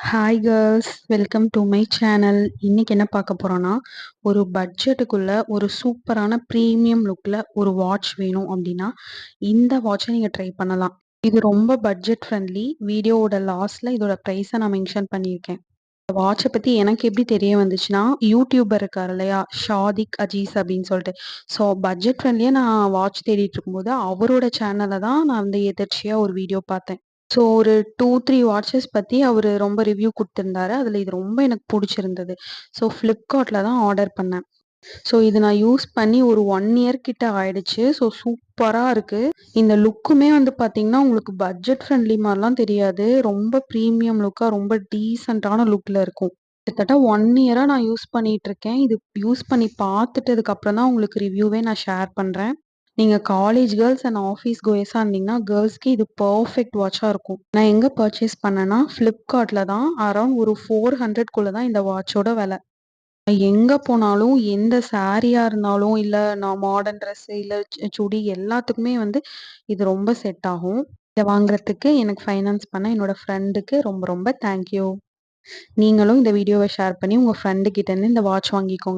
Hi girls, welcome to my channel. இன்னைக்கு என்ன பார்க்க போறோம்னா, ஒரு பட்ஜெட்டுக்குள்ள ஒரு சூப்பரான ப்ரீமியம் லுக்ல ஒரு வாட்ச் வேணும் அப்படின்னா, இந்த வாட்சை நீங்க ட்ரை பண்ணலாம். இது ரொம்ப பட்ஜெட் ஃப்ரெண்ட்லி. வீடியோவோட லாஸ்ட்ல இதோட ப்ரைஸை நான் மென்ஷன் பண்ணியிருக்கேன். இந்த வாட்சை பத்தி எனக்கு எப்படி தெரிய வந்துச்சுன்னா, யூடியூபர் இருக்காரு இல்லையா, ஷாதிக் அஜீஸ் அப்படின்னு சொல்லிட்டு. ஸோ பட்ஜெட் ஃப்ரெண்ட்லியா நான் வாட்ச் தேடிட்டு இருக்கும்போது அவரோட சேனல்ல தான் நான் வந்து எதர்ச்சியா ஒரு வீடியோ பார்த்தேன். ஸோ ஒரு 2, 3 வாட்சஸ் பத்தி அவரு ரொம்ப ரிவ்யூ குடுத்திருந்தாரு. அதுல இது ரொம்ப எனக்கு புடிச்சிருந்தது. ஸோ Flipkartல தான் ஆர்டர் பண்ணேன். ஸோ இது நான் யூஸ் பண்ணி ஒரு 1 இயர் கிட்ட ஆயிடுச்சு. ஸோ சூப்பரா இருக்கு. இந்த லுக்குமே வந்து பார்த்தீங்கன்னா, உங்களுக்கு பட்ஜெட் ஃப்ரெண்ட்லி மாரிலாம் தெரியாது. ரொம்ப பிரீமியம் லுக்கா ரொம்ப டீசென்ட்டான லுக்ல இருக்கும். கிட்டத்தட்ட 1 இயரா நான் யூஸ் பண்ணிட்டு இருக்கேன். இது யூஸ் பண்ணி பார்த்துட்டதுக்கு அப்புறம் தான் உங்களுக்கு ரிவ்யூவே நான் ஷேர் பண்றேன். நீங்க காலேஜ் கேர்ள்ஸ் அண்ட் ஆஃபீஸ் கோயர்ஸா இருந்தீங்கன்னா, கேர்ள்ஸ்க்கு இது பெர்ஃபெக்ட் வாட்சா இருக்கும். நான் எங்க பர்ச்சேஸ் பண்ணேன்னா, Flipkartல தான் அரவுண்ட் ஒரு 400க்குள்ள தான் இந்த வாட்சோட விலை. எங்க போனாலும், எந்த சாரியா இருந்தாலும், இல்ல நான் மாடர்ன் ட்ரெஸ் இல்ல சுடி எல்லாத்துக்குமே வந்து இது ரொம்ப செட் ஆகும். இத வாங்குறதுக்கு எனக்கு ஃபைனான்ஸ் பண்ண என்னோட ஃப்ரெண்டுக்கு ரொம்ப ரொம்ப தேங்க் யூ. நீங்களும் இந்த வீடியோவ ஷேர் பண்ணி உங்க ஃப்ரெண்டு கிட்ட இருந்து இந்த வாட்ச் வாங்கிக்கோங்க.